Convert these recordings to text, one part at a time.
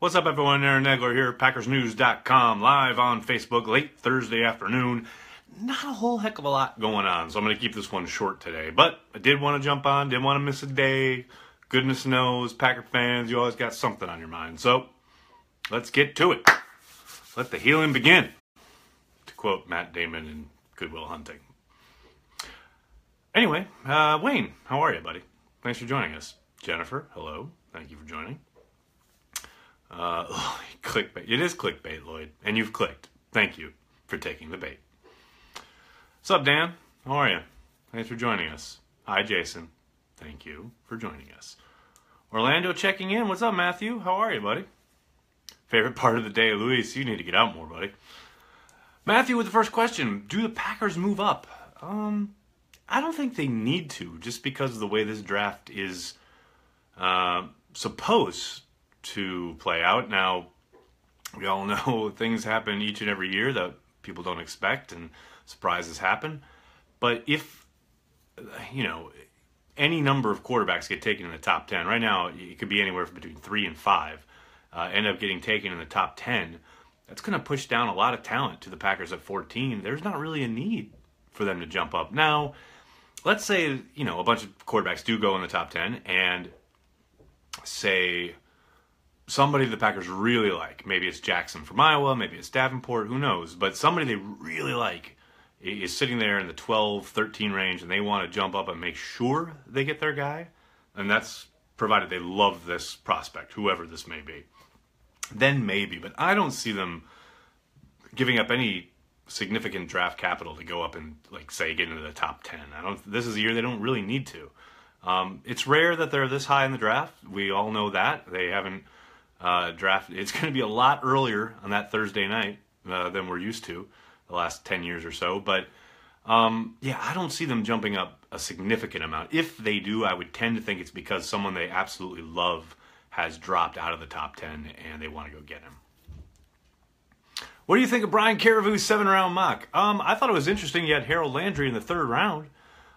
What's up, everyone? Aaron Nagler here, PackersNews.com, live on Facebook, late Thursday afternoon. Not a whole heck of a lot going on, so I'm going to keep this one short today. But I did want to jump on, didn't want to miss a day. Goodness knows, Packer fans, you always got something on your mind. So let's get to it. Let the healing begin, to quote Matt Damon in Good Will Hunting. Anyway, Wayne, how are you, buddy? Thanks for joining us. Jennifer, hello. Thank you for joining. Clickbait. It is clickbait, Lloyd, and you've clicked. Thank you for taking the bait. What's up, Dan? How are you? Thanks for joining us. Hi, Jason. Thank you for joining us. Orlando checking in. What's up, Matthew? How are you, buddy? Favorite part of the day, Luis. You need to get out more, buddy. Matthew with the first question. Do the Packers move up? I don't think they need to, just because of the way this draft is supposed to play out. Now, we all know things happen each and every year that people don't expect, and surprises happen. But if, any number of quarterbacks get taken in the top 10, right now it could be anywhere from between 3 and 5, end up getting taken in the top 10, that's going to push down a lot of talent to the Packers at 14. There's not really a need for them to jump up. Now, let's say, a bunch of quarterbacks do go in the top 10, and say somebody the Packers really like, maybe it's Jackson from Iowa, maybe it's Davenport, who knows, but somebody they really like is sitting there in the 12, 13 range, and they want to jump up and make sure they get their guy, and that's provided they love this prospect, whoever this may be. Then maybe, but I don't see them giving up any significant draft capital to go up and, say, get into the top 10. This is a year they don't really need to. It's rare that they're this high in the draft. We all know that. They haven't drafted. It's going to be a lot earlier on that Thursday night than we're used to the last 10 years or so. But, I don't see them jumping up a significant amount. If they do, I would tend to think it's because someone they absolutely love has dropped out of the top 10 and they want to go get him. What do you think of Brian Caravu's 7-round mock? I thought it was interesting. You had Harold Landry in the 3rd round.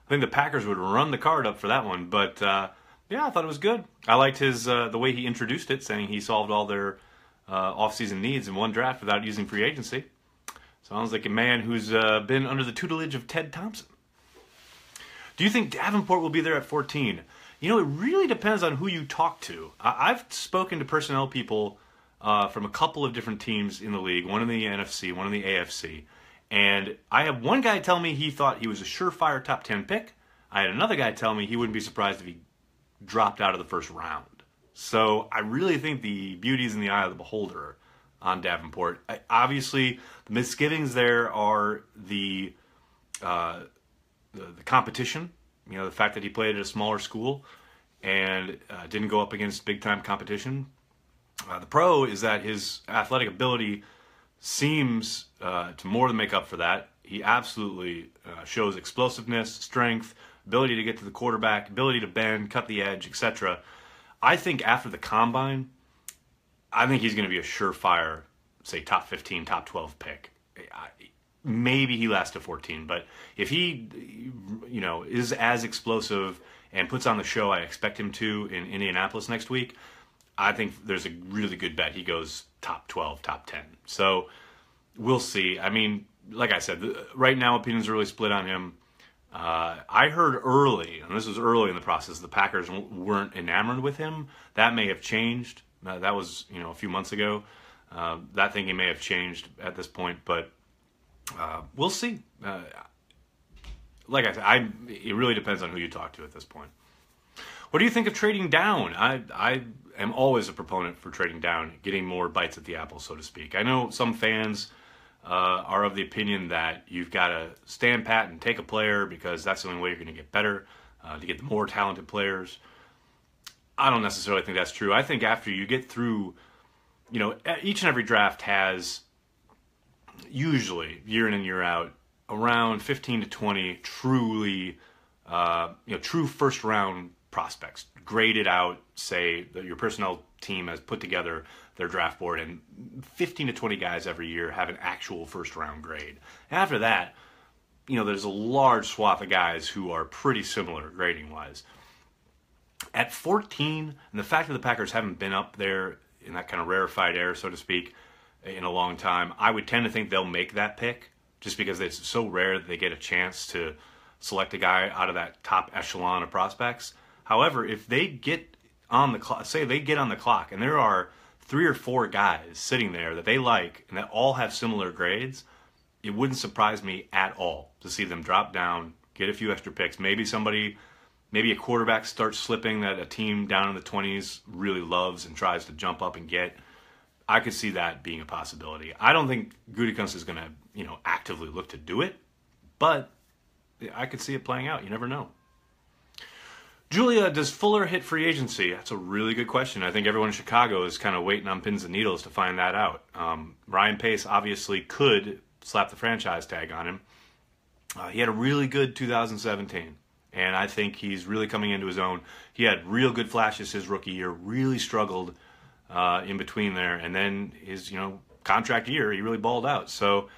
I think the Packers would run the card up for that one. But, I thought it was good. I liked his the way he introduced it, saying he solved all their offseason needs in one draft without using free agency. Sounds like a man who's been under the tutelage of Ted Thompson. Do you think Davenport will be there at 14? It really depends on who you talk to. I've spoken to personnel people from a couple of different teams in the league, one in the NFC, one in the AFC. And I have one guy tell me he thought he was a surefire top 10 pick. I had another guy tell me he wouldn't be surprised if he dropped out of the 1st round. So I really think the beauty's in the eye of the beholder on Davenport. Obviously, the misgivings there are the competition. The fact that he played at a smaller school and didn't go up against big-time competition. The pro is that his athletic ability seems to more than make up for that. He absolutely shows explosiveness, strength, ability to get to the quarterback, ability to bend, cut the edge, etc. I think after the combine, I think he's going to be a surefire, say, top 15, top 12 pick. Maybe he lasts to 14, but if he, is as explosive and puts on the show I expect him to in Indianapolis next week, I think there's a really good bet he goes top 12, top 10. So we'll see. I mean, like I said, right now opinions are really split on him. I heard early, and this was early in the process, the Packers weren't enamored with him. That may have changed. That was, a few months ago. That thinking may have changed at this point, but we'll see. Like I said, it really depends on who you talk to at this point. What do you think of trading down? I am always a proponent for trading down, getting more bites at the apple, so to speak. I know some fans are of the opinion that you've got to stand pat and take a player because that's the only way you're going to get better, to get the more talented players. I don't necessarily think that's true. I think after you get through, each and every draft has usually, year in and year out, around 15 to 20 truly, true first-round prospects graded out. Say that your personnel team has put together their draft board, and 15 to 20 guys every year have an actual first-round grade. After that, there's a large swath of guys who are pretty similar grading-wise. At 14, and the fact that the Packers haven't been up there in that kind of rarefied air, so to speak, in a long time. I would tend to think they'll make that pick just because it's so rare that they get a chance to select a guy out of that top echelon of prospects. However, if they get on the clock, say they get on the clock, and there are 3 or 4 guys sitting there that they like and that all have similar grades, it wouldn't surprise me at all to see them drop down, get a few extra picks. Maybe a quarterback starts slipping that a team down in the 20s really loves and tries to jump up and get. I could see that being a possibility. I don't think Gutekunst is going to, actively look to do it, but I could see it playing out. You never know. Julia, does Fuller hit free agency? That's a really good question. I think everyone in Chicago is kind of waiting on pins and needles to find that out. Ryan Pace obviously could slap the franchise tag on him. He had a really good 2017, and I think he's really coming into his own. He had real good flashes his rookie year, really struggled in between there, and then his contract year, he really balled out. So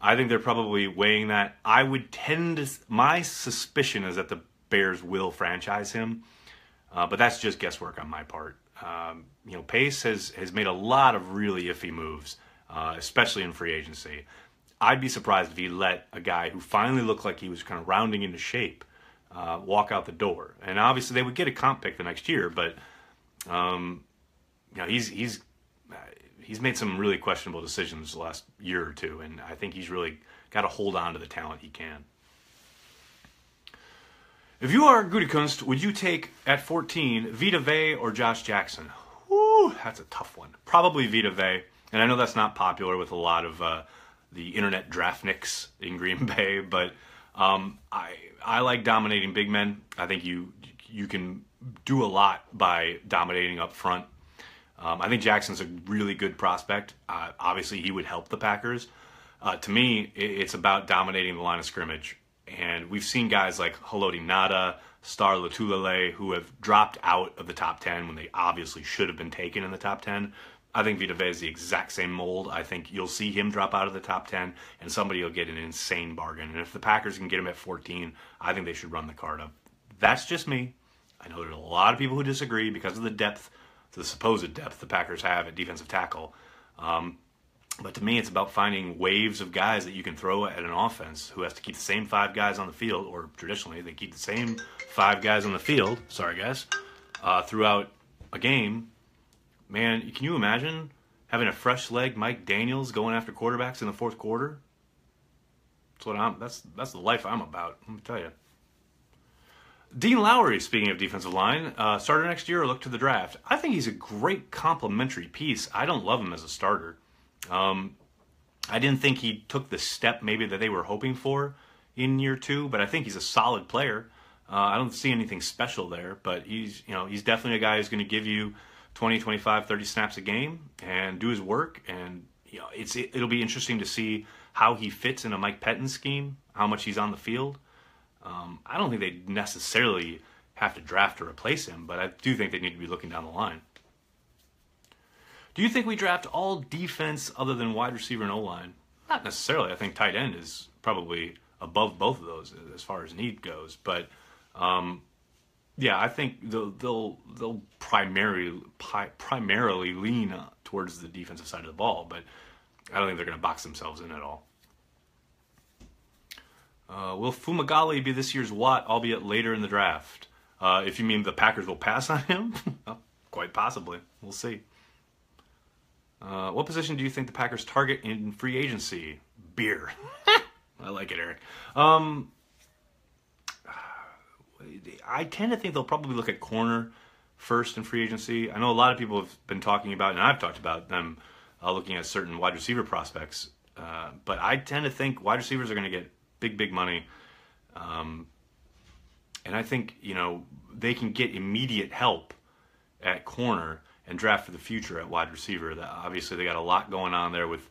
I think they're probably weighing that. I would tend to, my suspicion is that the Bears will franchise him, but that's just guesswork on my part. Pace has made a lot of really iffy moves, especially in free agency. I'd be surprised if he let a guy who finally looked like he was kind of rounding into shape walk out the door. And obviously they would get a comp pick the next year, but he's made some really questionable decisions the last year or two, and I think he's really got to hold on to the talent he can. If you are Gutekunst, would you take, at 14, Vita Vea or Josh Jackson? Whew, that's a tough one. Probably Vita Vea, and I know that's not popular with a lot of the internet draftniks in Green Bay, but I like dominating big men. I think you can do a lot by dominating up front. I think Jackson's a really good prospect. Obviously, he would help the Packers. To me, it's about dominating the line of scrimmage. And we've seen guys like Haloti Ngata, Star Lotulelei, who have dropped out of the top 10 when they obviously should have been taken in the top 10. I think Vita Vea is the exact same mold. I think you'll see him drop out of the top 10, and somebody will get an insane bargain. And if the Packers can get him at 14, I think they should run the card up. That's just me. I know there's a lot of people who disagree because of the depth, the supposed depth the Packers have at defensive tackle. But to me, it's about finding waves of guys that you can throw at an offense who has to keep the same 5 guys on the field, or traditionally they keep the same 5 guys on the field, throughout a game. Man, can you imagine having a fresh leg Mike Daniels going after quarterbacks in the fourth quarter? That's the life I'm about, let me tell you. Dean Lowry, speaking of defensive line, starter next year or look to the draft. I think he's a great complementary piece. I don't love him as a starter. I didn't think he took the step maybe that they were hoping for in year 2, but I think he's a solid player. I don't see anything special there, but he's definitely a guy who's going to give you 20, 25, 30 snaps a game and do his work. And it'll be interesting to see how he fits in a Mike Pettin scheme, how much he's on the field. I don't think they necessarily have to draft to replace him, but I do think they need to be looking down the line. Do you think we draft all defense other than wide receiver and O-line? Not necessarily. I think tight end is probably above both of those as far as need goes. But I think they'll primarily lean towards the defensive side of the ball, but I don't think they're going to box themselves in at all. Will Fumagalli be this year's Watt, albeit later in the draft? If you mean the Packers will pass on him, well, quite possibly. We'll see. What position do you think the Packers target in free agency? Beer. I like it, Eric. I tend to think they'll probably look at corner first in free agency. I know a lot of people have been talking about, and I've talked about them looking at certain wide receiver prospects. But I tend to think wide receivers are going to get big money. And I think, they can get immediate help at corner and draft for the future at wide receiver. Obviously, they got a lot going on there with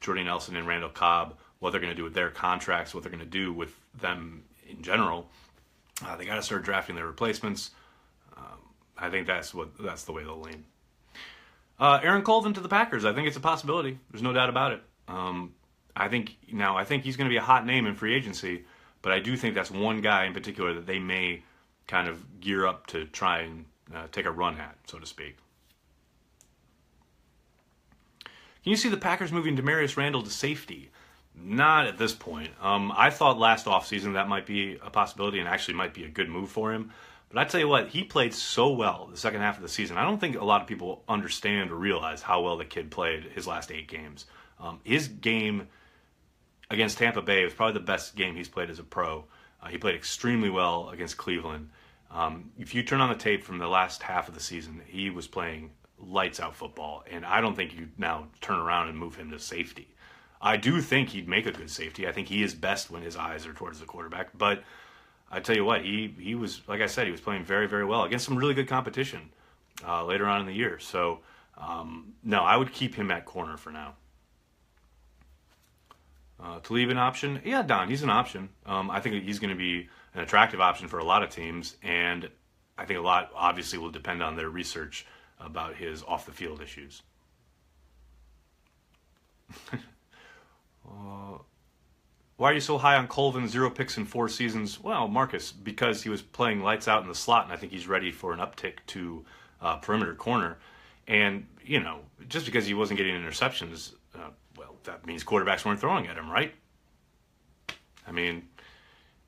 Jordy Nelson and Randall Cobb, what they're going to do with their contracts, what they're going to do with them in general. They got to start drafting their replacements. I think that's the way they'll lean. Aaron Colvin to the Packers. I think it's a possibility. There's no doubt about it. I think he's going to be a hot name in free agency, but I do think that's one guy in particular that they may kind of gear up to try and take a run at, so to speak. Can you see the Packers moving Damarious Randall to safety? Not at this point. I thought last offseason that might be a possibility and actually might be a good move for him. But I tell you what, he played so well the second half of the season. I don't think a lot of people understand or realize how well the kid played his last 8 games. His game against Tampa Bay was probably the best game he's played as a pro. He played extremely well against Cleveland. If you turn on the tape from the last half of the season, he was playing lights out football. And I don't think you now turn around and move him to safety. I do think he'd make a good safety. I think he is best when his eyes are towards the quarterback. But I tell you what, he was, like I said, he was playing very, very well against some really good competition later on in the year. So, no, I would keep him at corner for now. Talib an option? Yeah, Don, he's an option. I think he's going to be an attractive option for a lot of teams. And I think a lot, obviously, will depend on their research about his off-the-field issues. Why are you so high on Colvin? 0 picks in 4 seasons. Well, Marcus, because he was playing lights out in the slot, and I think he's ready for an uptick to perimeter corner. And, you know, just because he wasn't getting interceptions, well, that means quarterbacks weren't throwing at him, right? I mean,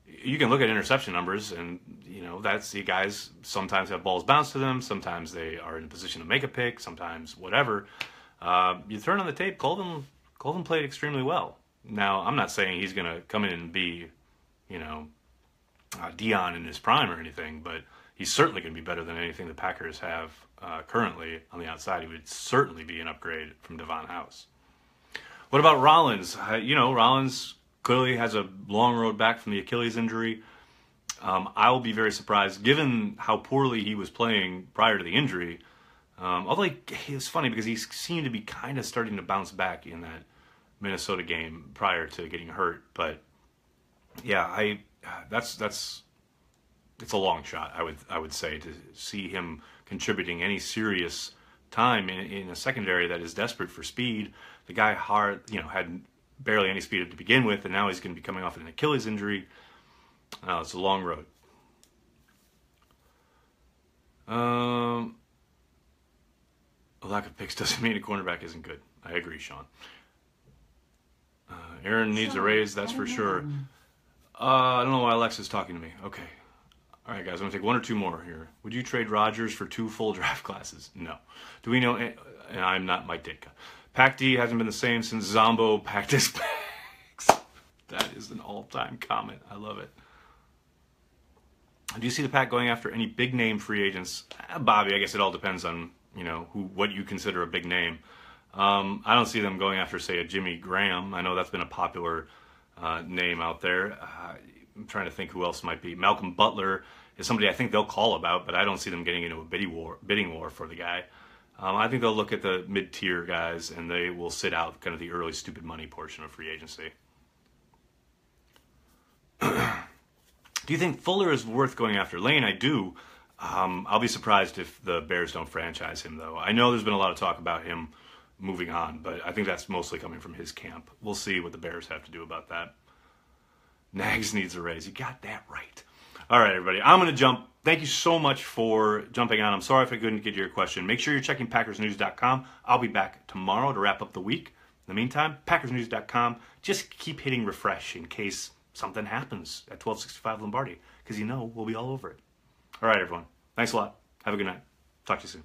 you can look at interception numbers, and, you know, that's the guys sometimes have balls bounce to them, sometimes they are in a position to make a pick, sometimes whatever. You turn on the tape, Colvin played extremely well. Now, I'm not saying he's going to come in and be, you know, Dion in his prime or anything, but he's certainly going to be better than anything the Packers have currently on the outside. He would certainly be an upgrade from Devon House. What about Rollins? You know, Rollins clearly has a long road back from the Achilles injury. I will be very surprised, given how poorly he was playing prior to the injury. Although it was funny because he seemed to be kind of starting to bounce back in that Minnesota game prior to getting hurt, but yeah, it's a long shot. I would say to see him contributing any serious time in a secondary that is desperate for speed. The guy had barely any speed to begin with, and now he's going to be coming off an Achilles injury. It's a long road. A lack of picks doesn't mean a cornerback isn't good. I agree, Sean. Aaron needs a raise, that's for sure. I don't know why Alexa's talking to me. Okay. All right, guys, I'm going to take 1 or 2 more here. Would you trade Rodgers for 2 full draft classes? No. Do we know... And I'm not Mike Ditka. Pac D hasn't been the same since Zombo packed his bags. That is an all-time comment. I love it. Do you see the Pack going after any big-name free agents? Bobby, I guess it all depends on, you know, what you consider a big name. I don't see them going after, say, a Jimmy Graham. I know that's been a popular name out there. I'm trying to think who else might be. Malcolm Butler is somebody I think they'll call about, but I don't see them getting into a bidding war for the guy. I think they'll look at the mid-tier guys, and they will sit out kind of the early stupid money portion of free agency. Do you think Fuller is worth going after? Lane, I do. I'll be surprised if the Bears don't franchise him, though. I know there's been a lot of talk about him moving on, but I think that's mostly coming from his camp. We'll see what the Bears have to do about that. Nags needs a raise. You got that right. All right, everybody. I'm going to jump. Thank you so much for jumping on. I'm sorry if I couldn't get your question. Make sure you're checking PackersNews.com. I'll be back tomorrow to wrap up the week. In the meantime, PackersNews.com. Just keep hitting refresh in case something happens at 1265 Lombardi, because you know we'll be all over it. All right, everyone. Thanks a lot. Have a good night. Talk to you soon.